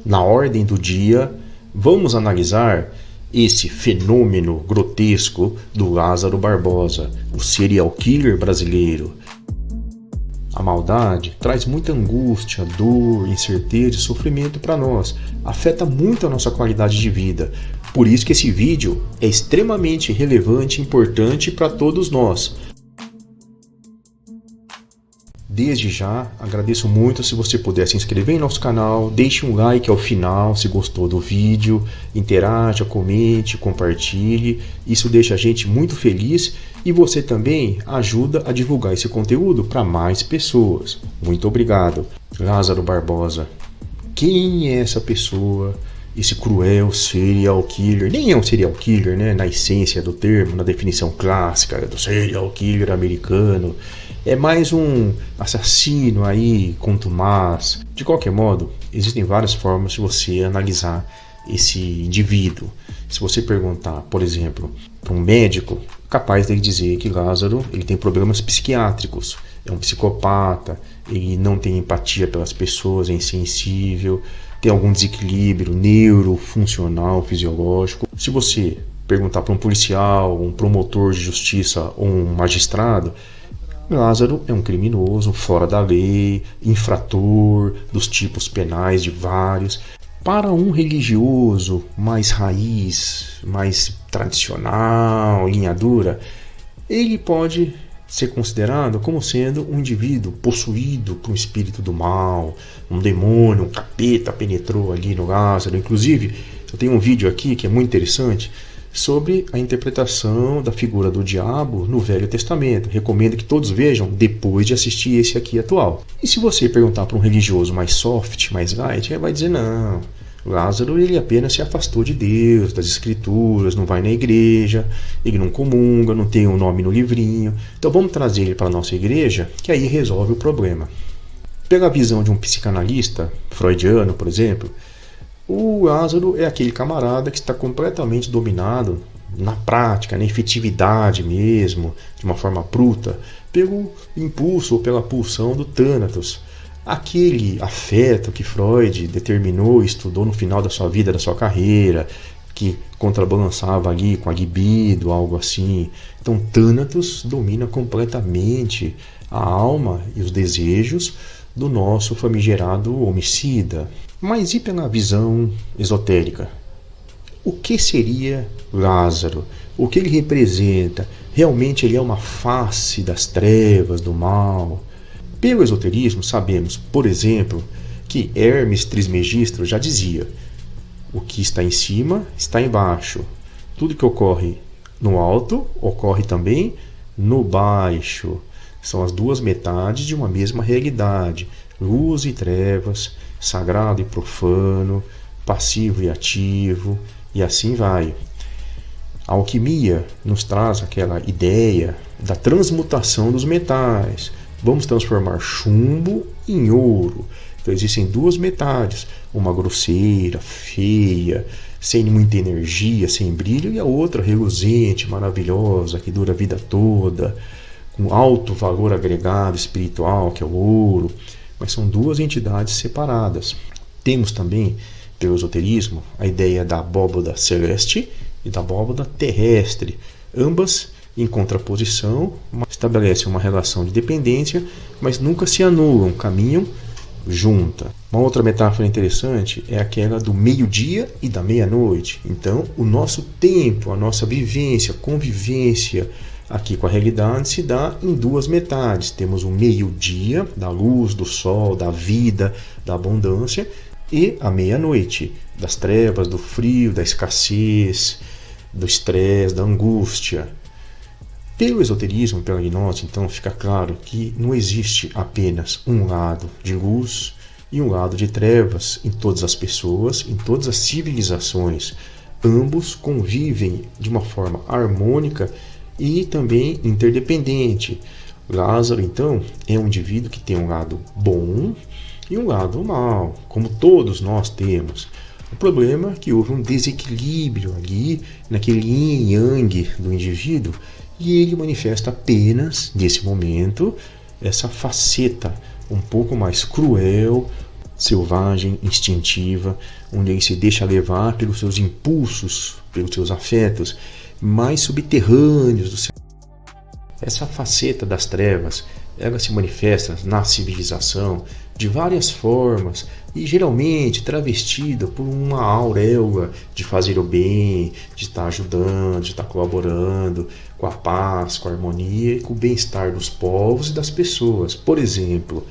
Na ordem do dia, vamos analisar esse fenômeno grotesco do Lázaro Barbosa, o serial killer brasileiro. A maldade traz muita angústia, dor, incerteza e sofrimento para nós. Afeta muito a nossa qualidade de vida. Por isso que esse vídeo é extremamente relevante e importante para todos nós. Desde já, agradeço muito se você puder se inscrever em nosso canal, deixe um like ao final se gostou do vídeo, interaja, comente, compartilhe, isso deixa a gente muito feliz e você também ajuda a divulgar esse conteúdo para mais pessoas. Muito obrigado. Lázaro Barbosa, quem é essa pessoa? Esse cruel serial killer, nem é um serial killer, né? Na essência do termo, na definição clássica do serial killer americano, é mais um assassino aí contumaz. De qualquer modo, existem várias formas de você analisar esse indivíduo. Se você perguntar, por exemplo, para um médico, capaz dele dizer que Lázaro ele tem problemas psiquiátricos, é um psicopata, ele não tem empatia pelas pessoas, é insensível, tem algum desequilíbrio neurofuncional, fisiológico. Se você perguntar para um policial, um promotor de justiça ou um magistrado, Lázaro é um criminoso, fora da lei, infrator dos tipos penais de vários. Para um religioso mais raiz, mais tradicional, linha dura, ele pode ser considerado como sendo um indivíduo possuído por um espírito do mal, um demônio, um capeta penetrou ali no Lázaro. Inclusive, eu tenho um vídeo aqui que é muito interessante sobre a interpretação da figura do diabo no Velho Testamento. Recomendo que todos vejam depois de assistir esse aqui atual. E se você perguntar para um religioso mais soft, mais light, ele vai dizer não, Lázaro ele apenas se afastou de Deus, das escrituras, não vai na igreja, ele não comunga, não tem um nome no livrinho. Então vamos trazer ele para a nossa igreja, que aí resolve o problema. Pela visão de um psicanalista freudiano, por exemplo, o Lázaro é aquele camarada que está completamente dominado na prática, na efetividade mesmo, de uma forma bruta, pelo impulso ou pela pulsão do Thanatos. Aquele afeto que Freud determinou e estudou no final da sua vida, da sua carreira, que contrabalançava ali com a libido, algo assim. Então Thanatos domina completamente a alma e os desejos do nosso famigerado homicida. Mas e pela visão esotérica? O que seria Lázaro? O que ele representa? Realmente ele é uma face das trevas, do mal? Pelo esoterismo sabemos, por exemplo, que Hermes Trismegisto já dizia: o que está em cima está embaixo. Tudo que ocorre no alto ocorre também no baixo. São as duas metades de uma mesma realidade, luz e trevas, sagrado e profano, passivo e ativo, e assim vai. A alquimia nos traz aquela ideia da transmutação dos metais. Vamos transformar chumbo em ouro. Então existem duas metades, uma grosseira, feia, sem muita energia, sem brilho, e a outra reluzente, maravilhosa, que dura a vida toda, com alto valor agregado espiritual, que é o ouro. Mas são duas entidades separadas. Temos também, pelo esoterismo, a ideia da abóboda celeste e da abóboda terrestre, ambas em contraposição, estabelecem uma relação de dependência, mas nunca se anulam, caminham juntas. Uma outra metáfora interessante é aquela do meio-dia e da meia-noite. Então, o nosso tempo, a nossa vivência, convivência aqui com a realidade se dá em duas metades. Temos o meio-dia, da luz, do sol, da vida, da abundância, e a meia-noite, das trevas, do frio, da escassez, do estresse, da angústia. Pelo esoterismo, pela gnose, então, fica claro que não existe apenas um lado de luz e um lado de trevas em todas as pessoas, em todas as civilizações. Ambos convivem de uma forma harmônica e também interdependente. Lázaro, então, é um indivíduo que tem um lado bom e um lado mal, como todos nós temos. O problema é que houve um desequilíbrio ali, naquele yin e yang do indivíduo, e ele manifesta apenas, nesse momento, essa faceta um pouco mais cruel, selvagem, instintiva, onde ele se deixa levar pelos seus impulsos, pelos seus afetos mais subterrâneos do seu. Essa faceta das trevas, ela se manifesta na civilização de várias formas e geralmente travestida por uma auréola de fazer o bem, de estar ajudando, de estar colaborando com a paz, com a harmonia e com o bem-estar dos povos e das pessoas. Por exemplo,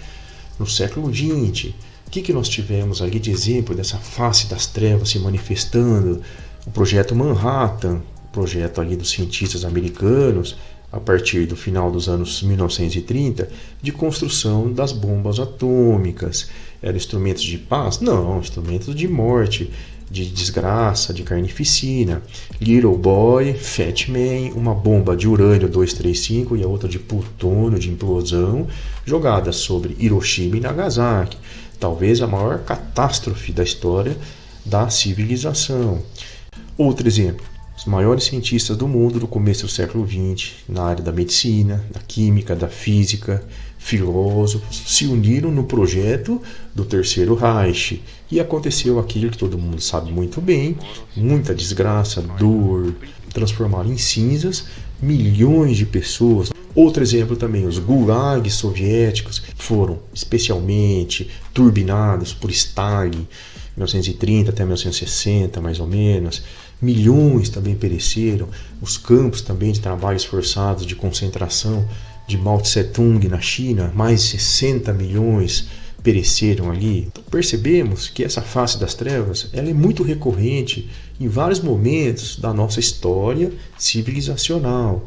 no século XX, o que nós tivemos ali de exemplo dessa face das trevas se manifestando? O projeto Manhattan, o projeto ali dos cientistas americanos, a partir do final dos anos 1930, de construção das bombas atômicas. Eram instrumentos de paz? Não, instrumentos de morte, de desgraça, de carnificina. Little Boy, Fat Man, uma bomba de urânio 235 e a outra de plutônio, de implosão, jogada sobre Hiroshima e Nagasaki. Talvez a maior catástrofe da história da civilização. Outro exemplo. Os maiores cientistas do mundo no começo do século XX, na área da medicina, da química, da física, filósofos, se uniram no projeto do Terceiro Reich. E aconteceu aquilo que todo mundo sabe muito bem, muita desgraça, dor, transformaram em cinzas milhões de pessoas. Outro exemplo também, os gulags soviéticos foram especialmente turbinados por Stalin, 1930 até 1960, mais ou menos. Milhões também pereceram. Os campos também de trabalhos forçados de concentração de Mao Tse-tung na China, mais de 60 milhões pereceram ali. Então, percebemos que essa face das trevas ela é muito recorrente em vários momentos da nossa história civilizacional.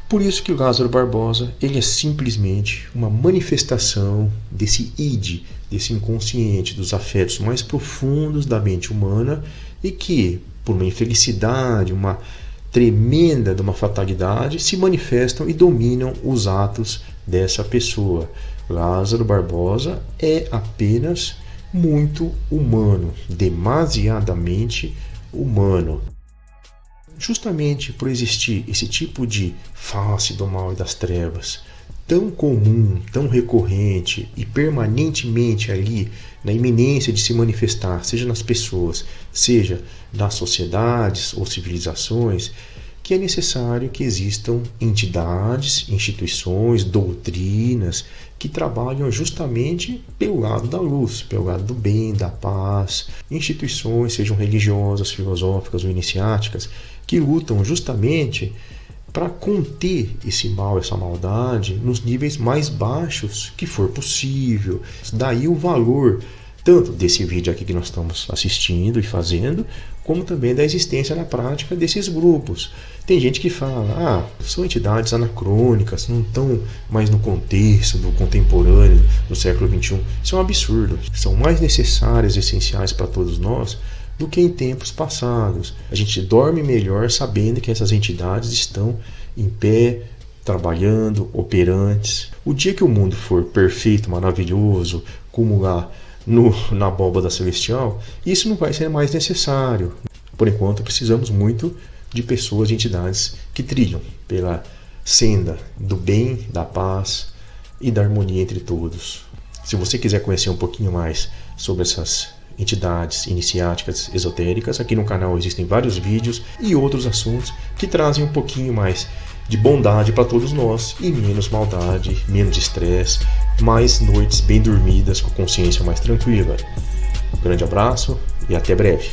Por isso que o Lázaro Barbosa ele é simplesmente uma manifestação desse id, desse inconsciente, dos afetos mais profundos da mente humana e que, por uma infelicidade, uma tremenda de uma fatalidade, se manifestam e dominam os atos dessa pessoa. Lázaro Barbosa é apenas muito humano, demasiadamente humano. Justamente por existir esse tipo de face do mal e das trevas tão comum, tão recorrente e permanentemente ali na iminência de se manifestar, seja nas pessoas, seja nas sociedades ou civilizações, que é necessário que existam entidades, instituições, doutrinas que trabalham justamente pelo lado da luz, pelo lado do bem, da paz, instituições, sejam religiosas, filosóficas ou iniciáticas, que lutam justamente para conter esse mal, essa maldade, nos níveis mais baixos que for possível. Daí o valor tanto desse vídeo aqui que nós estamos assistindo e fazendo, como também da existência na prática desses grupos. Tem gente que fala, são entidades anacrônicas, não estão mais no contexto do contemporâneo do século XXI. Isso é um absurdo. São mais necessárias e essenciais para todos nós do que em tempos passados. A gente dorme melhor sabendo que essas entidades estão em pé, trabalhando, operantes. O dia que o mundo for perfeito, maravilhoso, como lá na abóbada celestial, isso não vai ser mais necessário. Por enquanto, precisamos muito de pessoas e entidades que trilham pela senda do bem, da paz e da harmonia entre todos. Se você quiser conhecer um pouquinho mais sobre essas entidades iniciáticas esotéricas, aqui no canal existem vários vídeos e outros assuntos que trazem um pouquinho mais de bondade para todos nós e menos maldade, menos estresse, mais noites bem dormidas com consciência mais tranquila. Um grande abraço e até breve.